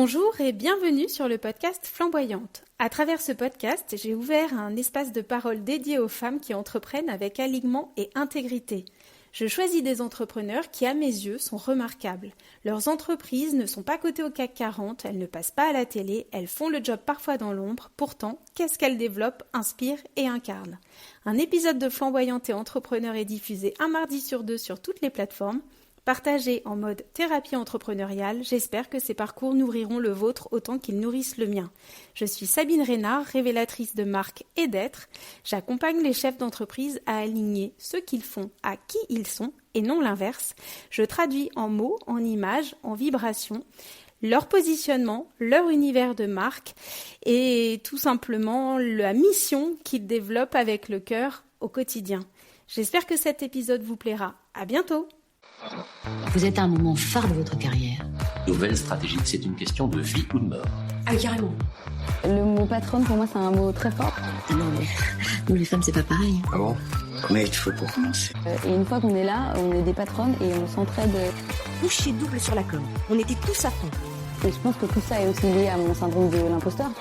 Bonjour et bienvenue sur le podcast Flamboyante. À travers ce podcast, j'ai ouvert un espace de parole dédié aux femmes qui entreprennent avec alignement et intégrité. Je choisis des entrepreneurs qui, à mes yeux, sont remarquables. Leurs entreprises ne sont pas cotées au CAC 40, elles ne passent pas à la télé, elles font le job parfois dans l'ombre. Pourtant, qu'est-ce qu'elles développent, inspirent et incarnent ? Un épisode de Flamboyante et Entrepreneur est diffusé un mardi sur deux sur toutes les plateformes. Partagés en mode thérapie entrepreneuriale, j'espère que ces parcours nourriront le vôtre autant qu'ils nourrissent le mien. Je suis Sabine Reynard, révélatrice de marque et d'être. J'accompagne les chefs d'entreprise à aligner ce qu'ils font à qui ils sont et non l'inverse. Je traduis en mots, en images, en vibrations, leur positionnement, leur univers de marque et tout simplement la mission qu'ils développent avec le cœur au quotidien. J'espère que cet épisode vous plaira. À bientôt! Vous êtes à un moment phare de votre carrière. Nouvelle stratégie, c'est une question de vie ou de mort. Ah, carrément. Le mot patronne, pour moi, c'est un mot très fort. Non, mais nous, les femmes, c'est pas pareil. Ah bon ? Combien il te faut pour commencer ? Et une fois qu'on est là, on est des patronnes et on s'entraide. Coucher double sur la com. On était tous à fond. Et je pense que tout ça est aussi lié à mon syndrome de l'imposteur.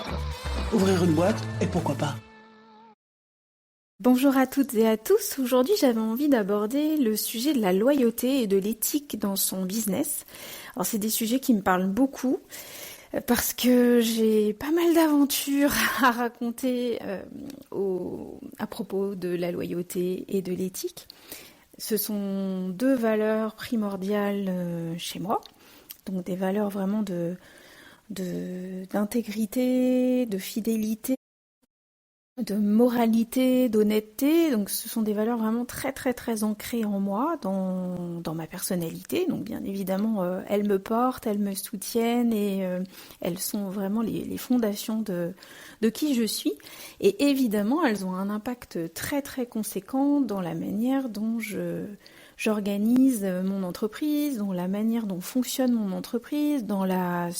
Ouvrir une boîte, et pourquoi pas ? Bonjour à toutes et à tous. Aujourd'hui, j'avais envie d'aborder le sujet de la loyauté et de l'éthique dans son business. Alors, c'est des sujets qui me parlent beaucoup parce que j'ai pas mal d'aventures à raconter à propos de la loyauté et de l'éthique. Ce sont deux valeurs primordiales chez moi. Donc, des valeurs vraiment d'intégrité, de fidélité, de moralité, d'honnêteté. Donc ce sont des valeurs vraiment très très très ancrées en moi, dans ma personnalité. Donc bien évidemment, elles me portent, elles me soutiennent et elles sont vraiment les fondations de qui je suis. Et évidemment, elles ont un impact très très conséquent dans la manière dont j'organise mon entreprise, dans la manière dont fonctionne mon entreprise, dans la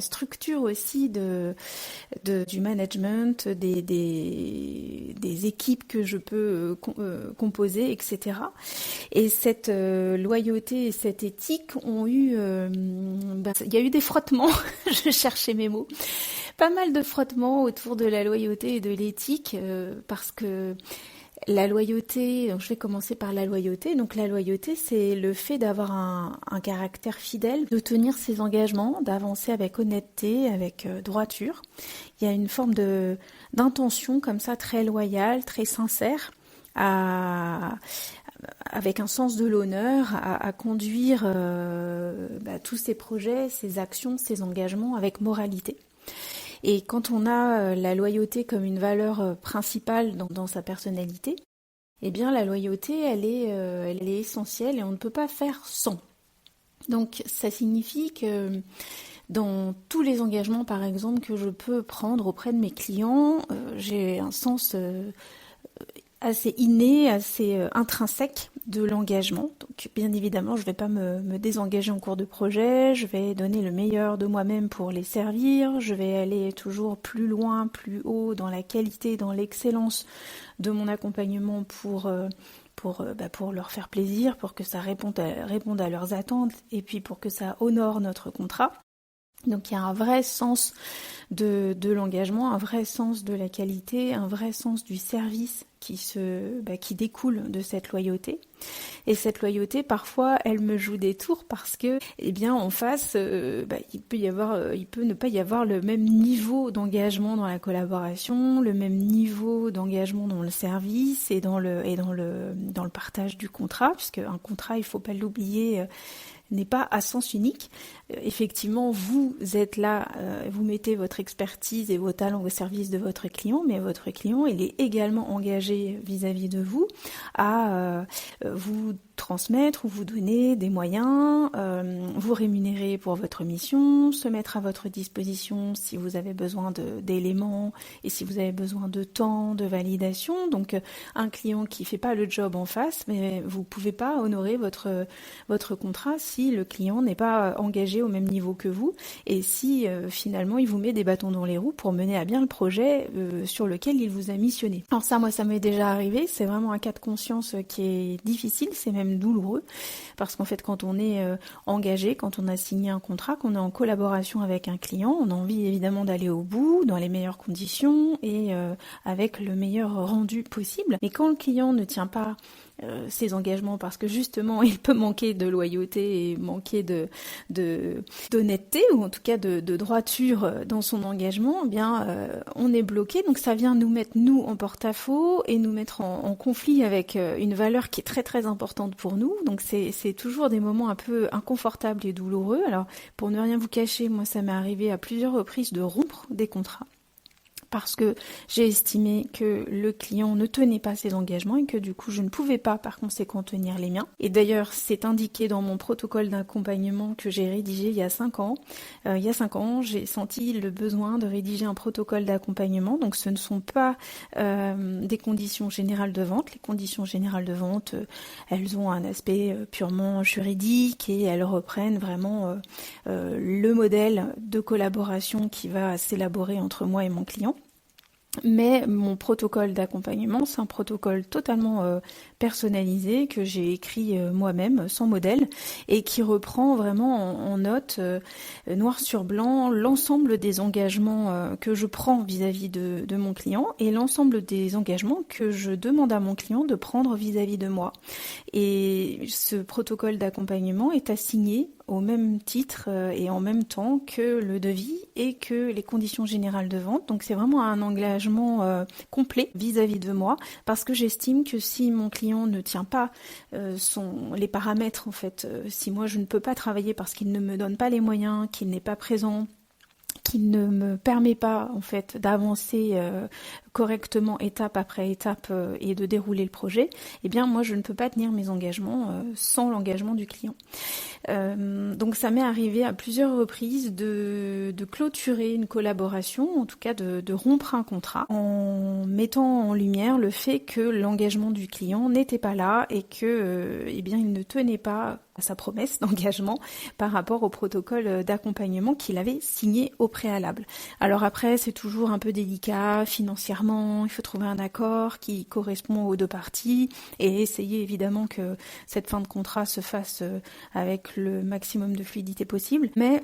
structure aussi du management, des équipes que je peux composer, etc. Et cette loyauté et cette éthique ont eu... il y a eu des frottements, je cherchais mes mots, pas mal de frottements autour de la loyauté et de l'éthique, parce que la loyauté, donc je vais commencer par la loyauté. Donc la loyauté, c'est le fait d'avoir un caractère fidèle, de tenir ses engagements, d'avancer avec honnêteté, avec droiture. Il y a une forme d'intention comme ça, très loyale, très sincère, avec un sens de l'honneur, à conduire tous ces projets, ces actions, ces engagements avec moralité. Et quand on a la loyauté comme une valeur principale dans sa personnalité, eh bien la loyauté, elle est essentielle et on ne peut pas faire sans. Donc ça signifie que dans tous les engagements, par exemple, que je peux prendre auprès de mes clients, j'ai un sens assez inné, assez intrinsèque de l'engagement. Donc bien évidemment, je ne vais pas me désengager en cours de projet, je vais donner le meilleur de moi-même pour les servir, je vais aller toujours plus loin, plus haut dans la qualité, dans l'excellence de mon accompagnement pour leur faire plaisir, pour que ça réponde à leurs attentes et puis pour que ça honore notre contrat. Donc il y a un vrai sens de l'engagement, un vrai sens de la qualité, un vrai sens du service qui découle de cette loyauté. Et cette loyauté, parfois, elle me joue des tours parce que, en face, il peut ne pas y avoir le même niveau d'engagement dans la collaboration, le même niveau d'engagement dans le service et dans le partage du contrat, puisque un contrat, il faut pas l'oublier, n'est pas à sens unique. Effectivement, vous êtes là, vous mettez votre expertise et vos talents au service de votre client, mais votre client, il est également engagé vis-à-vis de vous à vous transmettre ou vous donner des moyens, vous rémunérer pour votre mission, se mettre à votre disposition si vous avez besoin d'éléments et si vous avez besoin de temps, de validation. Donc un client qui fait pas le job en face, mais vous pouvez pas honorer votre contrat si le client n'est pas engagé au même niveau que vous et si finalement il vous met des bâtons dans les roues pour mener à bien le projet sur lequel il vous a missionné. Alors ça, moi, ça m'est déjà arrivé, c'est vraiment un cas de conscience qui est difficile, c'est même même douloureux, parce qu'en fait, quand on est engagé, quand on a signé un contrat, qu'on est en collaboration avec un client, on a envie évidemment d'aller au bout, dans les meilleures conditions et avec le meilleur rendu possible. Mais quand le client ne tient pas ses engagements, parce que justement il peut manquer de loyauté et manquer d'honnêteté, ou en tout cas de droiture dans son engagement, eh bien on est bloqué. Donc ça vient nous mettre nous en porte-à-faux et nous mettre en conflit avec une valeur qui est très très importante pour nous. Donc c'est toujours des moments un peu inconfortables et douloureux. Alors pour ne rien vous cacher, moi ça m'est arrivé à plusieurs reprises de rompre des contrats, parce que j'ai estimé que le client ne tenait pas ses engagements et que du coup je ne pouvais pas par conséquent tenir les miens. Et d'ailleurs c'est indiqué dans mon protocole d'accompagnement que j'ai rédigé il y a 5 ans. Il y a 5 ans, j'ai senti le besoin de rédiger un protocole d'accompagnement. Donc ce ne sont pas des conditions générales de vente. Les conditions générales de vente, elles ont un aspect purement juridique et elles reprennent vraiment le modèle de collaboration qui va s'élaborer entre moi et mon client. Mais mon protocole d'accompagnement, c'est un protocole totalement personnalisé que j'ai écrit moi-même, sans modèle, et qui reprend vraiment en note, noir sur blanc, l'ensemble des engagements que je prends vis-à-vis de mon client et l'ensemble des engagements que je demande à mon client de prendre vis-à-vis de moi. Et ce protocole d'accompagnement est assigné au même titre et en même temps que le devis et que les conditions générales de vente. Donc c'est vraiment un engagement complet vis-à-vis de moi, parce que j'estime que si mon client ne tient pas les paramètres, en fait, si moi je ne peux pas travailler parce qu'il ne me donne pas les moyens, qu'il n'est pas présent, qu'il ne me permet pas en fait d'avancer correctement étape après étape et de dérouler le projet, eh bien moi je ne peux pas tenir mes engagements sans l'engagement du client. Donc ça m'est arrivé à plusieurs reprises de clôturer une collaboration, en tout cas de rompre un contrat, en mettant en lumière le fait que l'engagement du client n'était pas là et que eh bien il ne tenait pas à sa promesse d'engagement par rapport au protocole d'accompagnement qu'il avait signé au préalable. Alors après, c'est toujours un peu délicat financièrement, il faut trouver un accord qui correspond aux deux parties et essayer évidemment que cette fin de contrat se fasse avec le maximum de fluidité possible. Mais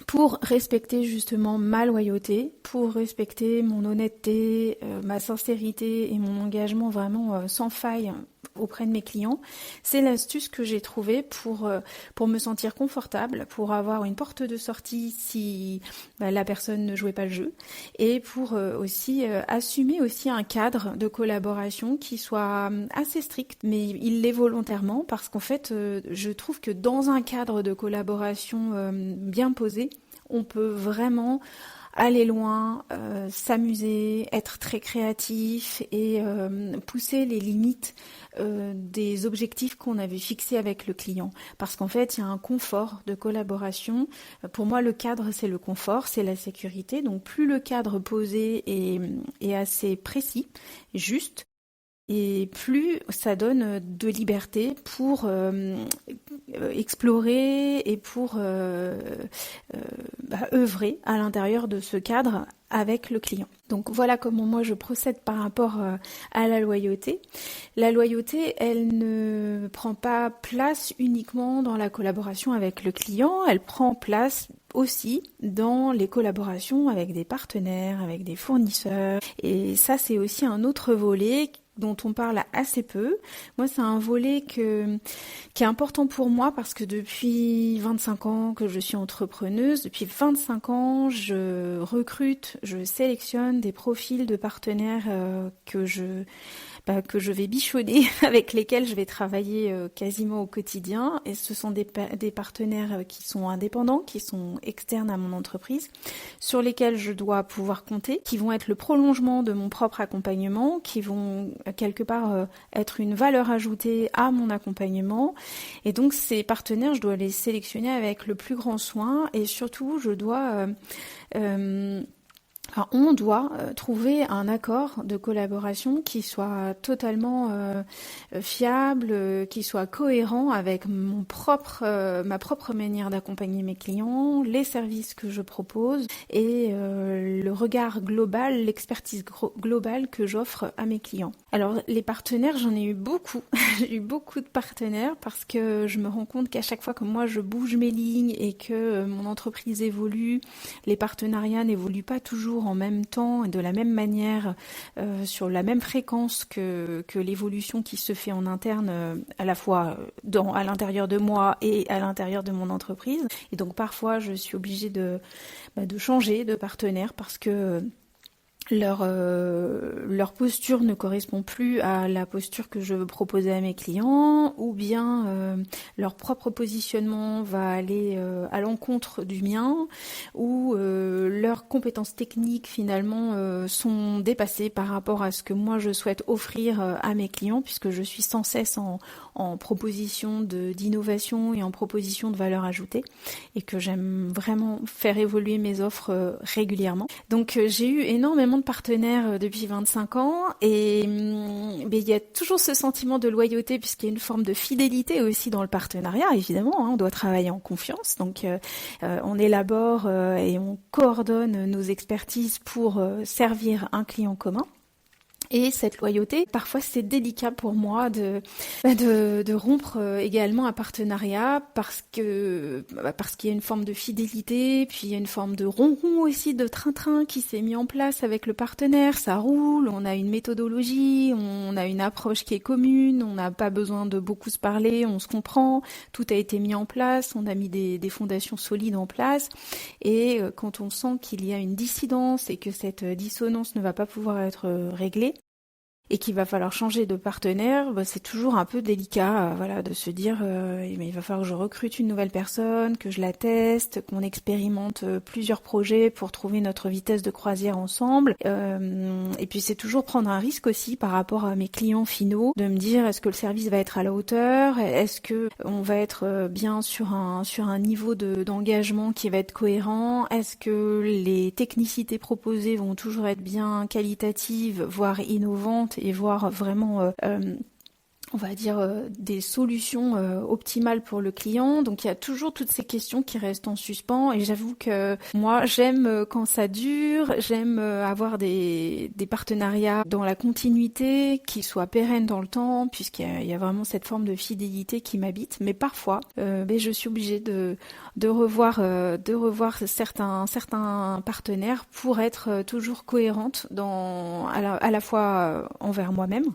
pour respecter justement ma loyauté, pour respecter mon honnêteté, ma sincérité et mon engagement vraiment sans faille auprès de mes clients, c'est l'astuce que j'ai trouvée pour me sentir confortable, pour avoir une porte de sortie si la personne ne jouait pas le jeu, et pour aussi assumer aussi un cadre de collaboration qui soit assez strict, mais il l'est volontairement, parce qu'en fait je trouve que dans un cadre de collaboration bien posé, on peut vraiment aller loin, s'amuser, être très créatif et pousser les limites des objectifs qu'on avait fixés avec le client. Parce qu'en fait, il y a un confort de collaboration. Pour moi, le cadre, c'est le confort, c'est la sécurité. Donc plus le cadre posé est assez précis, juste, et plus ça donne de liberté pour explorer et pour œuvrer à l'intérieur de ce cadre avec le client. Donc voilà comment moi je procède par rapport à la loyauté. La loyauté, elle ne prend pas place uniquement dans la collaboration avec le client, elle prend place aussi dans les collaborations avec des partenaires, avec des fournisseurs. Et ça, c'est aussi un autre volet dont on parle assez peu. Moi, c'est un volet qui est important pour moi parce que depuis 25 ans que je suis entrepreneuse, depuis 25 ans, je recrute, je sélectionne des profils de partenaires que je vais bichonner, avec lesquels je vais travailler quasiment au quotidien. Et ce sont des partenaires qui sont indépendants, qui sont externes à mon entreprise, sur lesquels je dois pouvoir compter, qui vont être le prolongement de mon propre accompagnement, qui vont quelque part être une valeur ajoutée à mon accompagnement. Et donc ces partenaires, je dois les sélectionner avec le plus grand soin et surtout je dois Alors, on doit trouver un accord de collaboration qui soit totalement fiable, qui soit cohérent avec ma propre manière d'accompagner mes clients, les services que je propose et le regard global, l'expertise globale que j'offre à mes clients. Alors, les partenaires, j'en ai eu beaucoup. J'ai eu beaucoup de partenaires parce que je me rends compte qu'à chaque fois que moi je bouge mes lignes et que mon entreprise évolue, les partenariats n'évoluent pas toujours en même temps et de la même manière, sur la même fréquence que l'évolution qui se fait en interne, à la fois à l'intérieur de moi et à l'intérieur de mon entreprise. Et donc parfois je suis obligée de changer de partenaire parce que leur posture ne correspond plus à la posture que je veux proposer à mes clients, ou bien leur propre positionnement va aller à l'encontre du mien, ou leurs compétences techniques finalement sont dépassées par rapport à ce que moi je souhaite offrir à mes clients, puisque je suis sans cesse en proposition d'innovation et en proposition de valeur ajoutée, et que j'aime vraiment faire évoluer mes offres régulièrement. Donc j'ai eu énormément de partenaires depuis 25 ans et il y a toujours ce sentiment de loyauté puisqu'il y a une forme de fidélité aussi dans le partenariat, évidemment, on doit travailler en confiance, donc on élabore et on coordonne nos expertises pour servir un client commun. Et cette loyauté, parfois c'est délicat pour moi de rompre également un partenariat parce qu'il y a une forme de fidélité, puis il y a une forme de ronron aussi, de train-train qui s'est mis en place avec le partenaire, ça roule, on a une méthodologie, on a une approche qui est commune, on n'a pas besoin de beaucoup se parler, on se comprend, tout a été mis en place, on a mis des fondations solides en place, et quand on sent qu'il y a une dissidence et que cette dissonance ne va pas pouvoir être réglée, et qu'il va falloir changer de partenaire, c'est toujours un peu délicat, de se dire mais il va falloir que je recrute une nouvelle personne, que je la teste, qu'on expérimente plusieurs projets pour trouver notre vitesse de croisière ensemble. Et puis c'est toujours prendre un risque aussi par rapport à mes clients finaux, de me dire est-ce que le service va être à la hauteur, est-ce que on va être bien sur un niveau d'engagement qui va être cohérent, est-ce que les technicités proposées vont toujours être bien qualitatives, voire innovantes, et voir vraiment on va dire des solutions optimales pour le client. Donc il y a toujours toutes ces questions qui restent en suspens, et j'avoue que moi j'aime quand ça dure, j'aime avoir des partenariats dans la continuité, qui soient pérennes dans le temps, puisqu'il y a vraiment cette forme de fidélité qui m'habite. Mais parfois je suis obligée de revoir certains partenaires pour être toujours cohérente à la fois envers moi-même,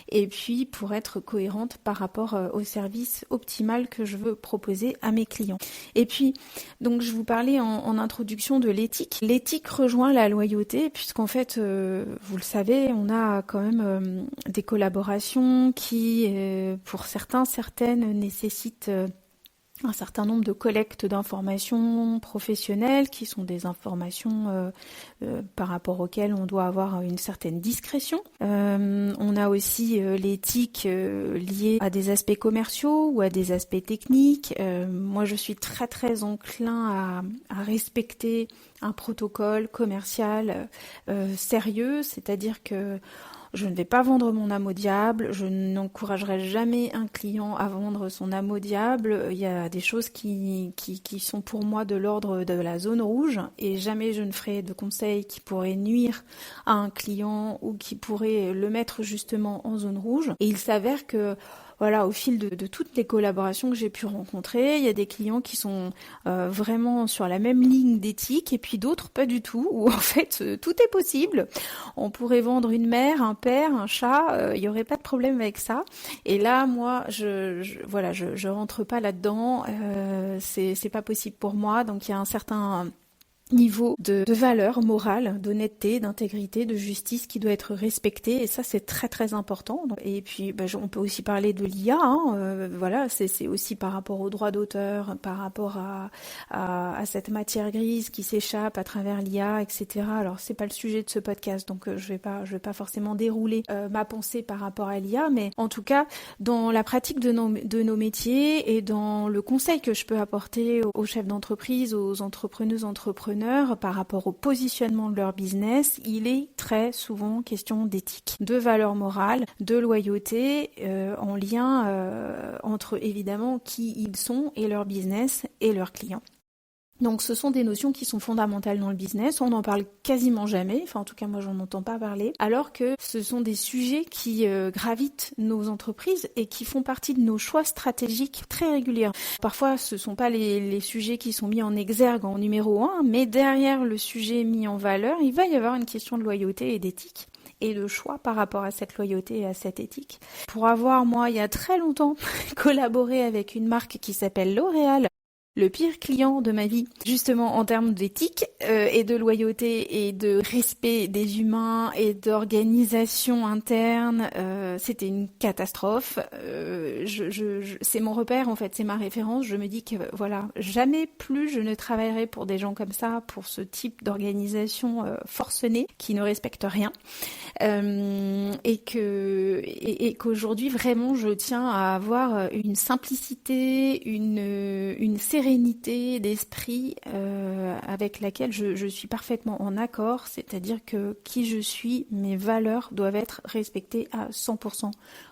et puis pour être cohérente par rapport au service optimal que je veux proposer à mes clients. Et puis, donc je vous parlais en introduction de l'éthique. L'éthique rejoint la loyauté, puisqu'en fait, vous le savez, on a quand même des collaborations qui, pour certaines, nécessitent un certain nombre de collectes d'informations professionnelles qui sont des informations par rapport auxquelles on doit avoir une certaine discrétion. On a aussi l'éthique liée à des aspects commerciaux ou à des aspects techniques. Moi, je suis très très enclin à respecter un protocole commercial sérieux, c'est-à-dire que je ne vais pas vendre mon âme au diable, je n'encouragerai jamais un client à vendre son âme au diable. Il y a des choses qui sont pour moi de l'ordre de la zone rouge, et jamais je ne ferai de conseils qui pourraient nuire à un client ou qui pourraient le mettre justement en zone rouge. Et il s'avère que au fil de toutes les collaborations que j'ai pu rencontrer, il y a des clients qui sont vraiment sur la même ligne d'éthique, et puis d'autres pas du tout, où en fait tout est possible. On pourrait vendre une mère, un père, un chat, il n'y aurait pas de problème avec ça. Et là, moi, je rentre pas là-dedans, c'est pas possible pour moi. Donc il y a un certain niveau de valeur morale, d'honnêteté, d'intégrité, de justice qui doit être respecté, et ça c'est très très important. Et puis on peut aussi parler de l'IA, c'est aussi par rapport aux droits d'auteur, par rapport à cette matière grise qui s'échappe à travers l'IA, etc. Alors c'est pas le sujet de ce podcast, donc je vais pas forcément dérouler ma pensée par rapport à l'IA, mais en tout cas dans la pratique de nos métiers et dans le conseil que je peux apporter aux chefs d'entreprise, aux entrepreneurs, entrepreneurs par rapport au positionnement de leur business, il est très souvent question d'éthique, de valeurs morales, de loyauté, en lien entre évidemment qui ils sont et leur business et leurs clients. Donc ce sont des notions qui sont fondamentales dans le business, on n'en parle quasiment jamais, enfin en tout cas moi j'en entends pas parler, alors que ce sont des sujets qui gravitent nos entreprises et qui font partie de nos choix stratégiques très réguliers. Parfois ce sont pas les sujets qui sont mis en exergue en numéro 1, mais derrière le sujet mis en valeur, il va y avoir une question de loyauté et d'éthique et de choix par rapport à cette loyauté et à cette éthique. Pour avoir, moi, il y a très longtemps, collaboré avec une marque qui s'appelle L'Oréal, le pire client de ma vie, justement en termes d'éthique et de loyauté et de respect des humains et d'organisation interne, c'était une catastrophe. C'est mon repère en fait, c'est ma référence. Je me dis que voilà, jamais plus je ne travaillerai pour des gens comme ça, pour ce type d'organisation forcenée qui ne respecte rien, et qu'aujourd'hui vraiment je tiens à avoir une simplicité, une sérénité d'esprit avec laquelle je suis parfaitement en accord, c'est-à-dire que qui je suis, mes valeurs doivent être respectées à 100%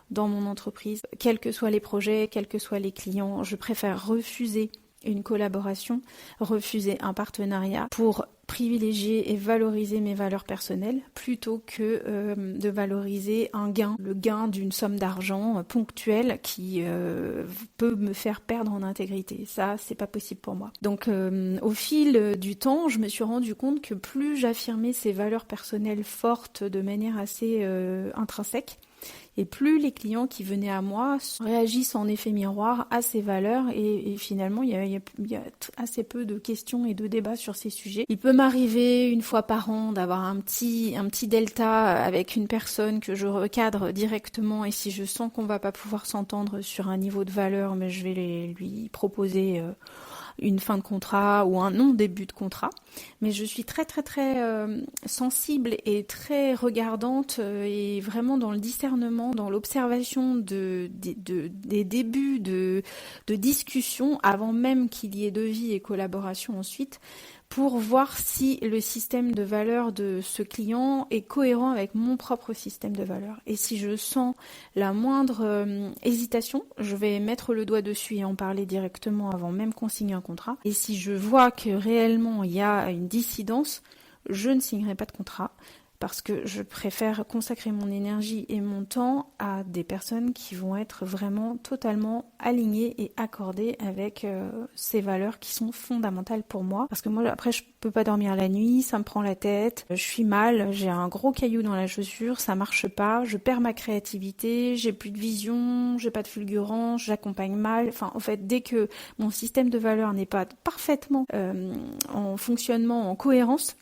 dans mon entreprise, quels que soient les projets, quels que soient les clients. Je préfère refuser une collaboration, refuser un partenariat pour privilégier et valoriser mes valeurs personnelles plutôt que de valoriser un gain, le gain d'une somme d'argent ponctuelle qui peut me faire perdre en intégrité. Ça, c'est pas possible pour moi. Donc au fil du temps, je me suis rendu compte que plus j'affirmais ces valeurs personnelles fortes de manière assez intrinsèque, et plus les clients qui venaient à moi réagissent en effet miroir à ces valeurs et finalement il y a assez peu de questions et de débats sur ces sujets. Il peut m'arriver une fois par an d'avoir un petit delta avec une personne que je recadre directement et si je sens qu'on va pas pouvoir s'entendre sur un niveau de valeur, mais je vais lui proposer une fin de contrat ou un non-début de contrat. Mais je suis très sensible et très regardante et vraiment dans le discernement, dans l'observation des débuts de discussion avant même qu'il y ait devis et collaboration ensuite, pour voir si le système de valeurs de ce client est cohérent avec mon propre système de valeurs. Et si je sens la moindre hésitation, je vais mettre le doigt dessus et en parler directement avant même qu'on signe un contrat. Et si je vois que réellement il y a une dissidence, je ne signerai pas de contrat. Parce que je préfère consacrer mon énergie et mon temps à des personnes qui vont être vraiment totalement alignées et accordées avec ces valeurs qui sont fondamentales pour moi. Parce que moi, après, je peux pas dormir la nuit, ça me prend la tête, je suis mal, j'ai un gros caillou dans la chaussure, ça marche pas, je perds ma créativité, j'ai plus de vision, j'ai pas de fulgurance, j'accompagne mal. Enfin, en fait, dès que mon système de valeurs n'est pas parfaitement en fonctionnement, en cohérence,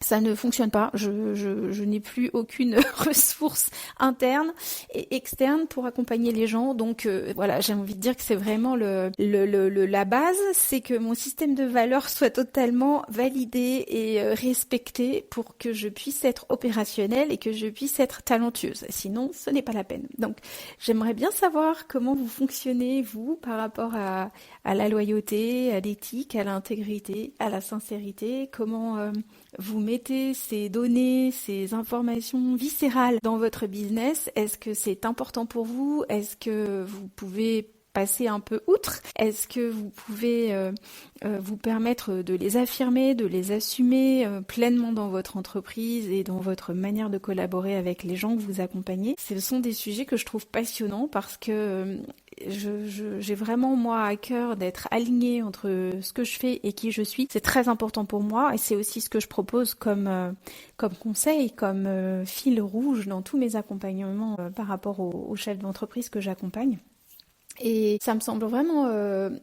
ça ne fonctionne pas, je n'ai plus aucune ressource interne et externe pour accompagner les gens. Donc voilà, j'ai envie de dire que c'est vraiment la base, c'est que mon système de valeurs soit totalement validé et respecté pour que je puisse être opérationnelle et que je puisse être talentueuse. Sinon, ce n'est pas la peine. Donc j'aimerais bien savoir comment vous fonctionnez, vous, par rapport à la loyauté, à l'éthique, à l'intégrité, à la sincérité, comment vous mettez ces données, ces informations viscérales dans votre business. Est-ce que c'est important pour vous? Est-ce que vous pouvez passer un peu outre? Est-ce que vous pouvez vous permettre de les affirmer, de les assumer pleinement dans votre entreprise et dans votre manière de collaborer avec les gens que vous accompagnez? Ce sont des sujets que je trouve passionnants parce que j'ai vraiment moi à cœur d'être alignée entre ce que je fais et qui je suis. C'est très important pour moi et c'est aussi ce que je propose comme conseil, comme fil rouge dans tous mes accompagnements par rapport aux chefs d'entreprise que j'accompagne. Et ça me semble vraiment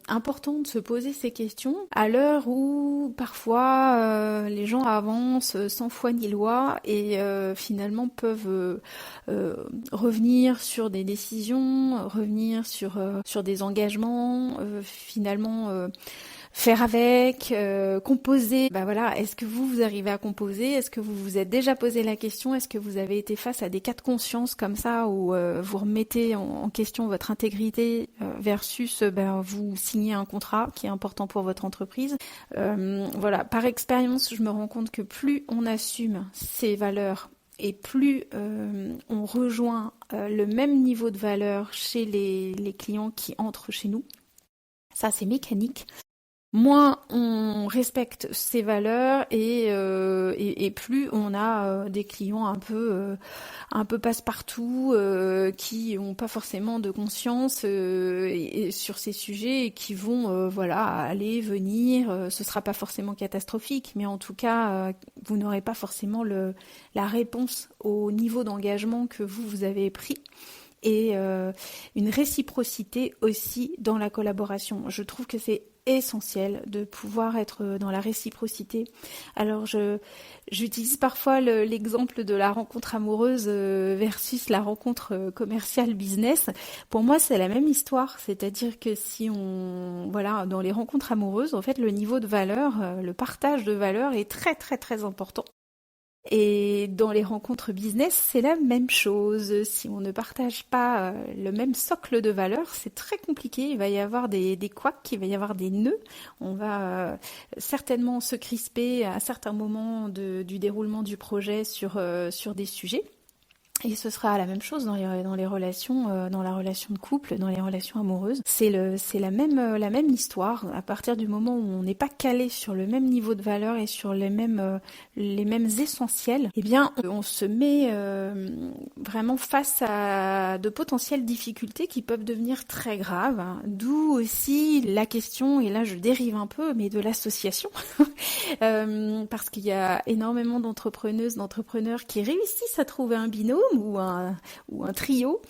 important de se poser ces questions à l'heure où parfois les gens avancent sans foi ni loi et finalement peuvent revenir sur des décisions, revenir sur des engagements, finalement faire avec, composer. Bah voilà, est-ce que vous arrivez à composer? Est-ce que vous vous êtes déjà posé la question? Est-ce que vous avez été face à des cas de conscience comme ça où vous remettez en question votre intégrité versus vous signez un contrat qui est important pour votre entreprise. Voilà, par expérience, je me rends compte que plus on assume ces valeurs et plus on rejoint le même niveau de valeur chez les clients qui entrent chez nous, ça c'est mécanique, moins on respecte ces valeurs et plus on a des clients un peu passe-partout qui n'ont pas forcément de conscience sur ces sujets et qui vont aller venir. Ce sera pas forcément catastrophique, mais en tout cas vous n'aurez pas forcément la réponse au niveau d'engagement que vous avez pris. Et une réciprocité aussi dans la collaboration. Je trouve que c'est essentiel de pouvoir être dans la réciprocité. Alors j'utilise parfois l'exemple de la rencontre amoureuse versus la rencontre commerciale business. Pour moi, c'est la même histoire, c'est-à-dire que si dans les rencontres amoureuses, en fait, le niveau de valeur, le partage de valeur est très très très important. Et dans les rencontres business, c'est la même chose. Si on ne partage pas le même socle de valeurs, c'est très compliqué. Il va y avoir des couacs, il va y avoir des nœuds. On va certainement se crisper à certains moments du déroulement du projet sur des sujets. Et ce sera la même chose dans les relations, dans la relation de couple, dans les relations amoureuses. C'est la même histoire. À partir du moment où on n'est pas calé sur le même niveau de valeur et sur les mêmes essentiels, eh bien, on se met vraiment face à de potentielles difficultés qui peuvent devenir très graves. D'où aussi la question, et là je dérive un peu, mais de l'association, parce qu'il y a énormément d'entrepreneurs qui réussissent à trouver un binôme ou un trio,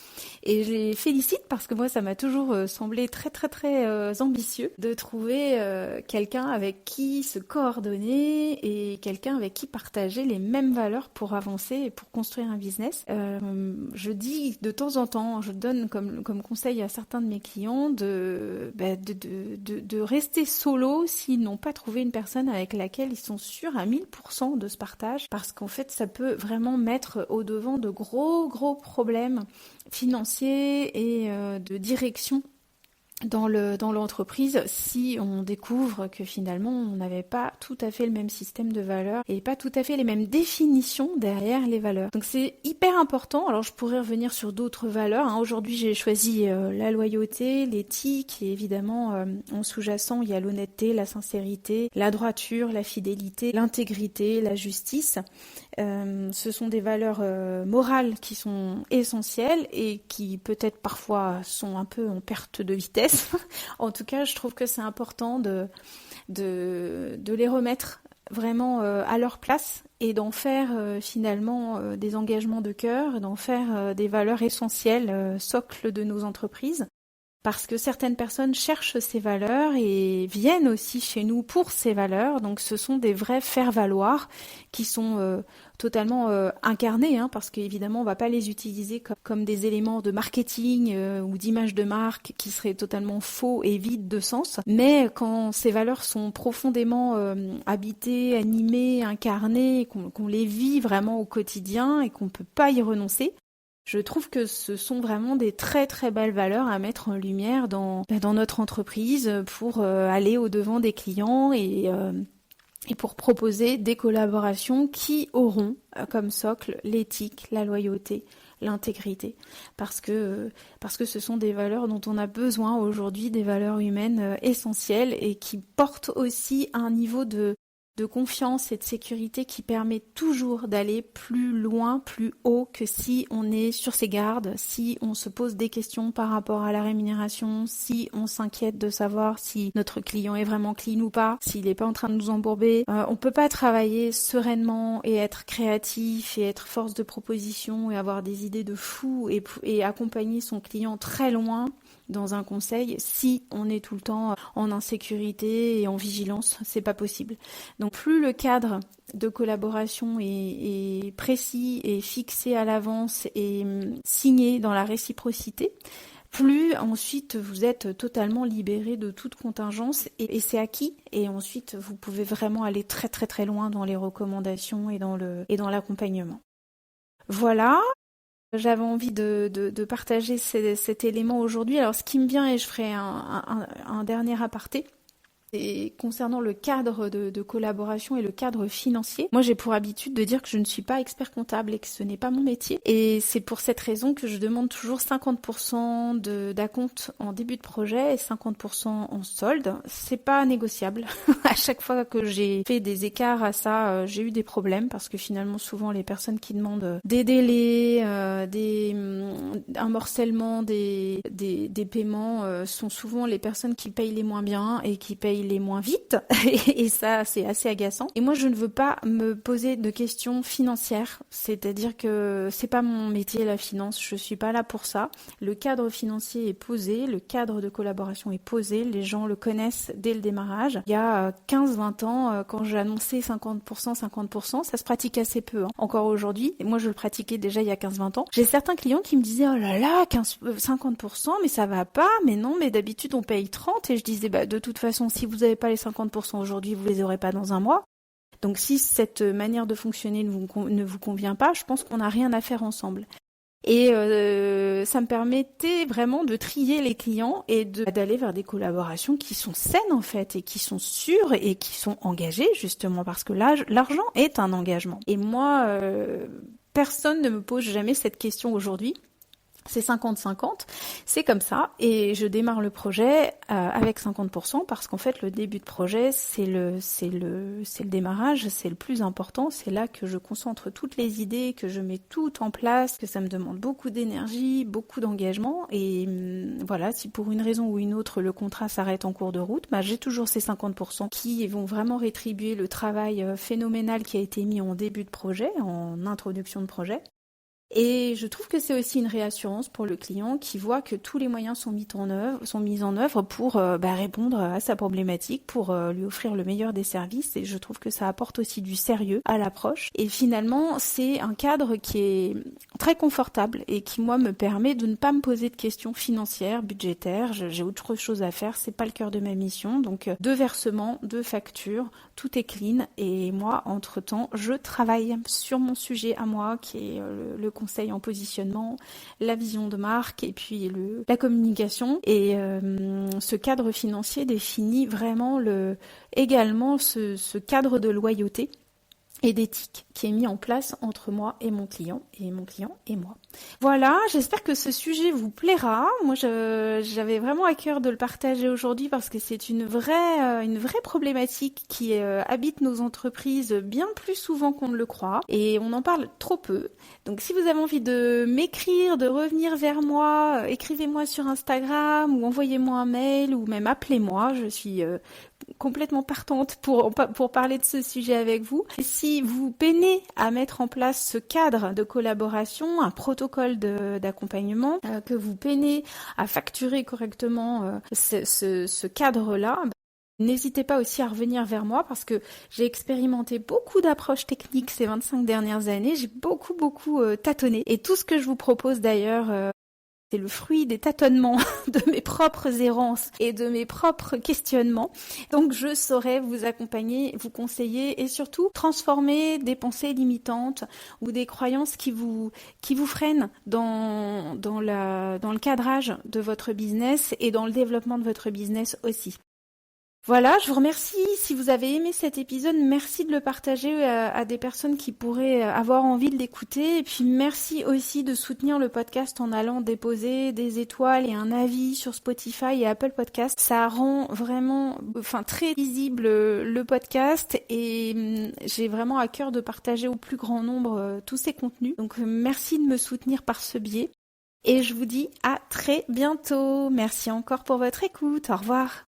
et je les félicite parce que moi ça m'a toujours semblé très très très ambitieux de trouver quelqu'un avec qui se coordonner et quelqu'un avec qui partager les mêmes valeurs pour avancer et pour construire un business. Je dis de temps en temps, je donne comme conseil à certains de mes clients de rester solo s'ils n'ont pas trouvé une personne avec laquelle ils sont sûrs à 1000% de ce partage, parce qu'en fait ça peut vraiment mettre au devant de gros problèmes financiers et de direction dans l'entreprise si on découvre que finalement on n'avait pas tout à fait le même système de valeurs et pas tout à fait les mêmes définitions derrière les valeurs. Donc c'est hyper important. Alors je pourrais revenir sur d'autres valeurs. Aujourd'hui j'ai choisi la loyauté, l'éthique, et évidemment en sous-jacent il y a l'honnêteté, la sincérité, la droiture, la fidélité, l'intégrité, la justice. Ce sont des valeurs morales qui sont essentielles et qui peut-être parfois sont un peu en perte de vitesse. En tout cas, je trouve que c'est important de les remettre vraiment à leur place et d'en faire finalement des engagements de cœur, d'en faire des valeurs essentielles, socles de nos entreprises. Parce que certaines personnes cherchent ces valeurs et viennent aussi chez nous pour ces valeurs. Donc ce sont des vrais faire-valoir qui sont totalement incarnés, parce qu'évidemment on va pas les utiliser comme des éléments de marketing ou d'image de marque qui seraient totalement faux et vides de sens. Mais quand ces valeurs sont profondément habitées, animées, incarnées, qu'on les vit vraiment au quotidien et qu'on peut pas y renoncer, je trouve que ce sont vraiment des très très belles valeurs à mettre en lumière dans notre entreprise pour aller au-devant des clients et pour proposer des collaborations qui auront comme socle l'éthique, la loyauté, l'intégrité. Parce que ce sont des valeurs dont on a besoin aujourd'hui, des valeurs humaines essentielles et qui portent aussi un niveau de confiance et de sécurité qui permet toujours d'aller plus loin, plus haut que si on est sur ses gardes, si on se pose des questions par rapport à la rémunération, si on s'inquiète de savoir si notre client est vraiment clean ou pas, s'il n'est pas en train de nous embourber. On peut pas travailler sereinement et être créatif et être force de proposition et avoir des idées de fou et accompagner son client très loin dans un conseil si on est tout le temps en insécurité et en vigilance. C'est pas possible. Donc plus le cadre de collaboration est précis et fixé à l'avance et signé dans la réciprocité, plus ensuite vous êtes totalement libéré de toute contingence et c'est acquis. Et ensuite vous pouvez vraiment aller très très très loin dans les recommandations et dans l'accompagnement. Voilà. J'avais envie de partager cet élément aujourd'hui. Alors, ce qui me vient, et je ferai un dernier aparté, et concernant le cadre de collaboration et le cadre financier, moi j'ai pour habitude de dire que je ne suis pas expert comptable et que ce n'est pas mon métier. Et c'est pour cette raison que je demande toujours 50% d'acompte en début de projet et 50% en solde. C'est pas négociable. À chaque fois que j'ai fait des écarts à ça, j'ai eu des problèmes parce que finalement souvent les personnes qui demandent des délais, un morcellement des paiements sont souvent les personnes qui payent les moins bien et qui payent les moins vite et ça c'est assez agaçant. Et moi je ne veux pas me poser de questions financières, c'est-à-dire que c'est pas mon métier la finance, je suis pas là pour ça. Le cadre financier est posé, le cadre de collaboration est posé, les gens le connaissent dès le démarrage. Il y a 15-20 ans, quand j'ai annoncé 50%, ça se pratique assez peu encore aujourd'hui. Et moi je le pratiquais déjà il y a 15-20 ans. J'ai certains clients qui me disaient oh là là 50% mais ça va pas, mais non mais d'habitude on paye 30 et je disais de toute façon si vous n'avez pas les 50% aujourd'hui, vous les aurez pas dans un mois. Donc si cette manière de fonctionner ne vous convient pas, je pense qu'on n'a rien à faire ensemble. Et ça me permettait vraiment de trier les clients et d'aller vers des collaborations qui sont saines en fait et qui sont sûres et qui sont engagées justement parce que l'argent est un engagement. Et moi, personne ne me pose jamais cette question aujourd'hui. C'est 50-50, c'est comme ça et je démarre le projet avec 50% parce qu'en fait le début de projet c'est le démarrage, c'est le plus important, c'est là que je concentre toutes les idées, que je mets tout en place, que ça me demande beaucoup d'énergie, beaucoup d'engagement et voilà, si pour une raison ou une autre le contrat s'arrête en cours de route, j'ai toujours ces 50% qui vont vraiment rétribuer le travail phénoménal qui a été mis en début de projet, en introduction de projet. Et je trouve que c'est aussi une réassurance pour le client qui voit que tous les moyens sont mis en œuvre pour répondre à sa problématique, pour lui offrir le meilleur des services. Et je trouve que ça apporte aussi du sérieux à l'approche. Et finalement, c'est un cadre qui est très confortable et qui, moi, me permet de ne pas me poser de questions financières, budgétaires. J'ai autre chose à faire, c'est pas le cœur de ma mission. Donc, 2 versements, 2 factures, tout est clean. Et moi, entre-temps, je travaille sur mon sujet à moi qui est le conseil en positionnement, la vision de marque et puis la communication. Et ce cadre financier définit vraiment également ce cadre de loyauté et d'éthique qui est mis en place entre moi et mon client et moi. Voilà, j'espère que ce sujet vous plaira. Moi, j'avais vraiment à cœur de le partager aujourd'hui parce que c'est une vraie problématique qui habite nos entreprises bien plus souvent qu'on ne le croit et on en parle trop peu. Donc, si vous avez envie de m'écrire, de revenir vers moi, écrivez-moi sur Instagram ou envoyez-moi un mail ou même appelez-moi. Je suis complètement partante pour parler de ce sujet avec vous. Et si vous peinez à mettre en place ce cadre de collaboration, un protocole d'accompagnement, que vous peinez à facturer correctement ce cadre-là, n'hésitez pas aussi à revenir vers moi parce que j'ai expérimenté beaucoup d'approches techniques ces 25 dernières années. J'ai beaucoup tâtonné. Et tout ce que je vous propose d'ailleurs, c'est le fruit des tâtonnements de mes propres errances et de mes propres questionnements. Donc je saurais vous accompagner, vous conseiller et surtout transformer des pensées limitantes ou des croyances qui vous freinent dans le cadrage de votre business et dans le développement de votre business aussi. Voilà, je vous remercie. Si vous avez aimé cet épisode, merci de le partager à des personnes qui pourraient avoir envie de l'écouter. Et puis merci aussi de soutenir le podcast en allant déposer des étoiles et un avis sur Spotify et Apple Podcast. Ça rend vraiment, très visible le podcast et j'ai vraiment à cœur de partager au plus grand nombre tous ces contenus. Donc merci de me soutenir par ce biais. Et je vous dis à très bientôt. Merci encore pour votre écoute. Au revoir.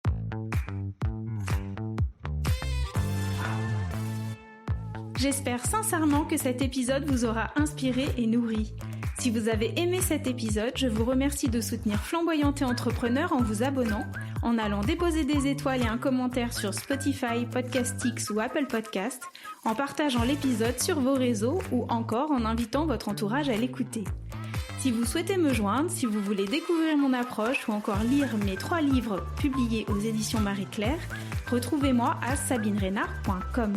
J'espère sincèrement que cet épisode vous aura inspiré et nourri. Si vous avez aimé cet épisode, je vous remercie de soutenir Flamboyante et Entrepreneur en vous abonnant, en allant déposer des étoiles et un commentaire sur Spotify, Podcastix ou Apple Podcast, en partageant l'épisode sur vos réseaux ou encore en invitant votre entourage à l'écouter. Si vous souhaitez me joindre, si vous voulez découvrir mon approche ou encore lire mes 3 livres publiés aux éditions Marie-Claire, retrouvez-moi à sabinerenard.com.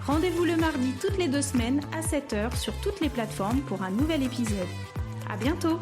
Rendez-vous le mardi toutes les 2 semaines à 7h sur toutes les plateformes pour un nouvel épisode. À bientôt!